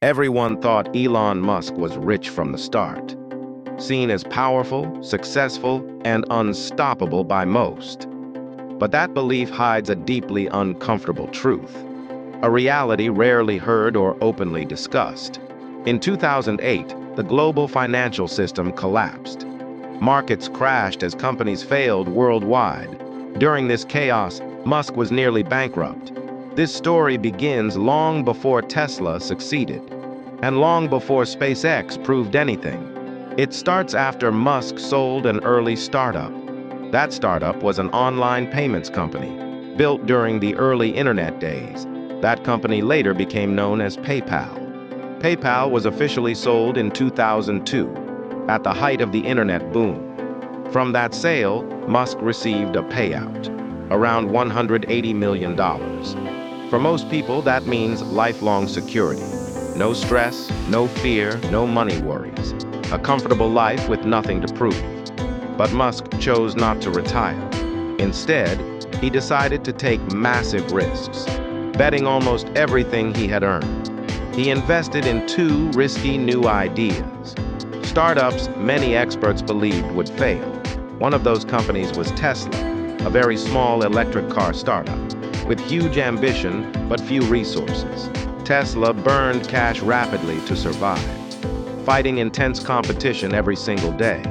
Everyone thought Elon Musk was rich from the start, seen as powerful, successful, and unstoppable by most. But that belief hides a deeply uncomfortable truth, a reality rarely heard or openly discussed. In 2008, the global financial system collapsed. Markets crashed as companies failed worldwide. During this chaos, Musk was nearly bankrupt. This story begins long before Tesla succeeded, and long before SpaceX proved anything. It starts after Musk sold an early startup. That startup was an online payments company, built during the early internet days. That company later became known as PayPal. PayPal was officially sold in 2002, at the height of the internet boom. From that sale, Musk received a payout, around $180 million. For most people, that means lifelong security. No stress, no fear, no money worries. A comfortable life with nothing to prove. But Musk chose not to retire. Instead, he decided to take massive risks, betting almost everything he had earned. He invested in two risky new ideas, startups many experts believed would fail. One of those companies was Tesla, a very small electric car startup, with huge ambition but few resources. Tesla burned cash rapidly to survive, fighting intense competition every single day.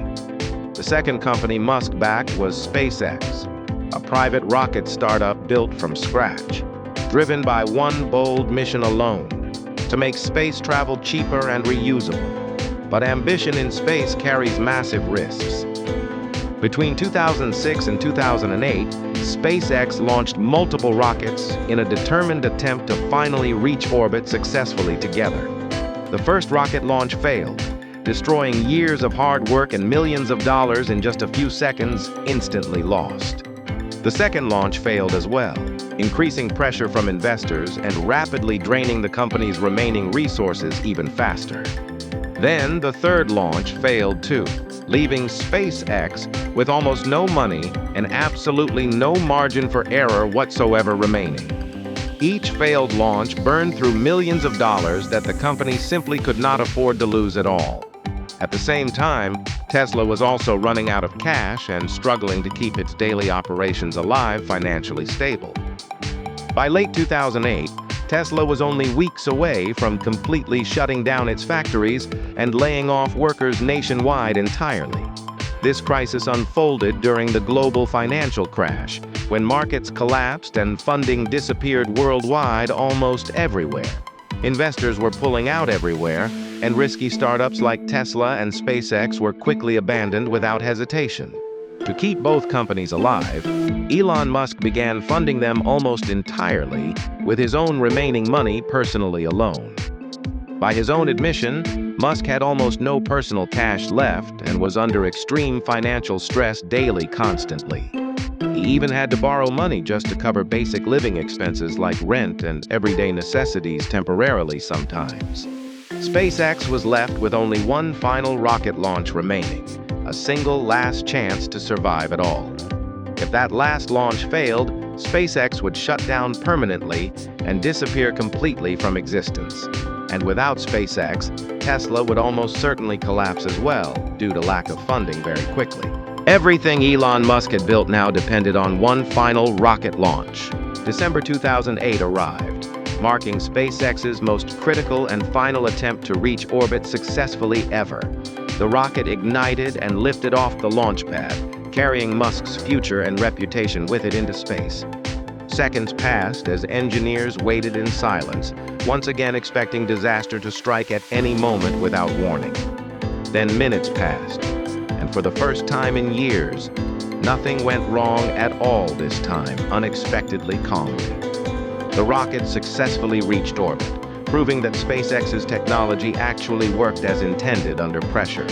The second company Musk backed was SpaceX, a private rocket startup built from scratch, driven by one bold mission alone: to make space travel cheaper and reusable. But ambition in space carries massive risks. Between 2006 and 2008, SpaceX launched multiple rockets in a determined attempt to finally reach orbit successfully together. The first rocket launch failed, destroying years of hard work and millions of dollars in just a few seconds, instantly lost. The second launch failed as well, increasing pressure from investors and rapidly draining the company's remaining resources even faster. Then the third launch failed too, leaving SpaceX with almost no money and absolutely no margin for error whatsoever remaining. Each failed launch burned through millions of dollars that the company simply could not afford to lose at all. At the same time, Tesla was also running out of cash and struggling to keep its daily operations alive, financially stable. By late 2008, Tesla was only weeks away from completely shutting down its factories and laying off workers nationwide entirely. This crisis unfolded during the global financial crash, when markets collapsed and funding disappeared worldwide almost everywhere. Investors were pulling out everywhere, and risky startups like Tesla and SpaceX were quickly abandoned without hesitation. To keep both companies alive, Elon Musk began funding them almost entirely with his own remaining money personally alone. By his own admission, Musk had almost no personal cash left and was under extreme financial stress daily, constantly. He even had to borrow money just to cover basic living expenses like rent and everyday necessities temporarily sometimes. SpaceX was left with only one final rocket launch remaining, a single last chance to survive at all. If that last launch failed, SpaceX would shut down permanently and disappear completely from existence. And without SpaceX, Tesla would almost certainly collapse as well, due to lack of funding very quickly. Everything Elon Musk had built now depended on one final rocket launch. December 2008 arrived, marking SpaceX's most critical and final attempt to reach orbit successfully ever. The rocket ignited and lifted off the launch pad, carrying Musk's future and reputation with it into space. Seconds passed as engineers waited in silence, once again expecting disaster to strike at any moment without warning. Then minutes passed, and for the first time in years, nothing went wrong at all this time, unexpectedly calmly. The rocket successfully reached orbit, proving that SpaceX's technology actually worked as intended under pressure.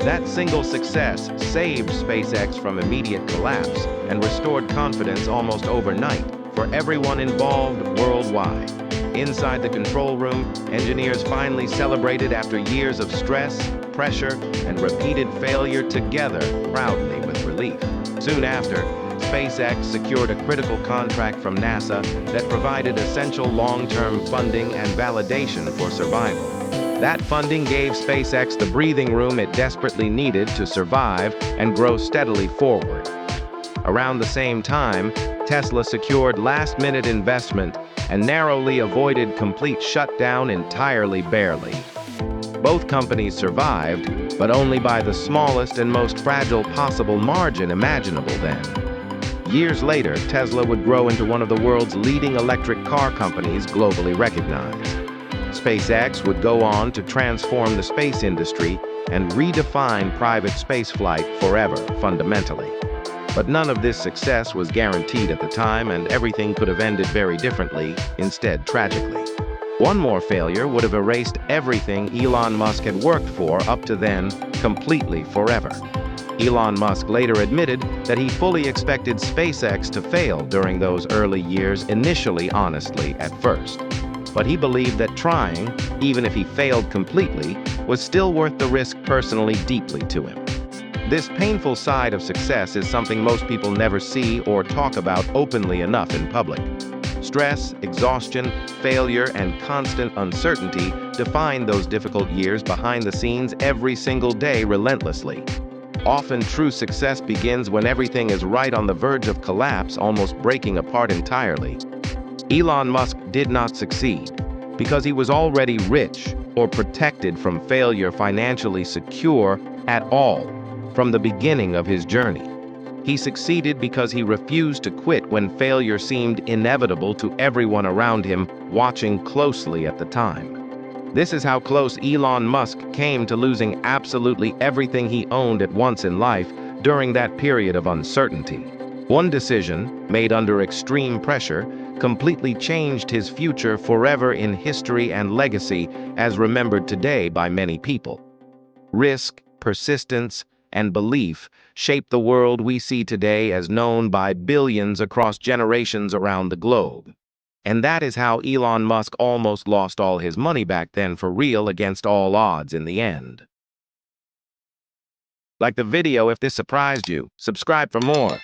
That single success saved SpaceX from immediate collapse and restored confidence almost overnight for everyone involved worldwide. Inside the control room, engineers finally celebrated after years of stress, pressure, and repeated failure together, proudly with relief. Soon after, SpaceX secured a critical contract from NASA that provided essential long-term funding and validation for survival. That funding gave SpaceX the breathing room it desperately needed to survive and grow steadily forward. Around the same time, Tesla secured last-minute investment and narrowly avoided complete shutdown entirely barely. Both companies survived, but only by the smallest and most fragile possible margin imaginable then. Years later, Tesla would grow into one of the world's leading electric car companies globally recognized. SpaceX would go on to transform the space industry and redefine private spaceflight forever, fundamentally. But none of this success was guaranteed at the time, and everything could have ended very differently, instead tragically. One more failure would have erased everything Elon Musk had worked for up to then, completely forever. Elon Musk later admitted that he fully expected SpaceX to fail during those early years, initially honestly at first. But he believed that trying, even if he failed completely, was still worth the risk personally deeply to him. This painful side of success is something most people never see or talk about openly enough in public. Stress, exhaustion, failure, and constant uncertainty define those difficult years behind the scenes every single day relentlessly. Often true success begins when everything is right on the verge of collapse, almost breaking apart entirely. Elon Musk did not succeed because he was already rich or protected from failure, financially secure at all from the beginning of his journey. He succeeded because he refused to quit when failure seemed inevitable to everyone around him watching closely at the time. This is how close Elon Musk came to losing absolutely everything he owned at once in life during that period of uncertainty. One decision, made under extreme pressure, completely changed his future forever in history and legacy as remembered today by many people. Risk, persistence, and belief shape the world we see today as known by billions across generations around the globe. And that is how Elon Musk almost lost all his money back then for real against all odds in the end. Like the video if this surprised you. Subscribe for more.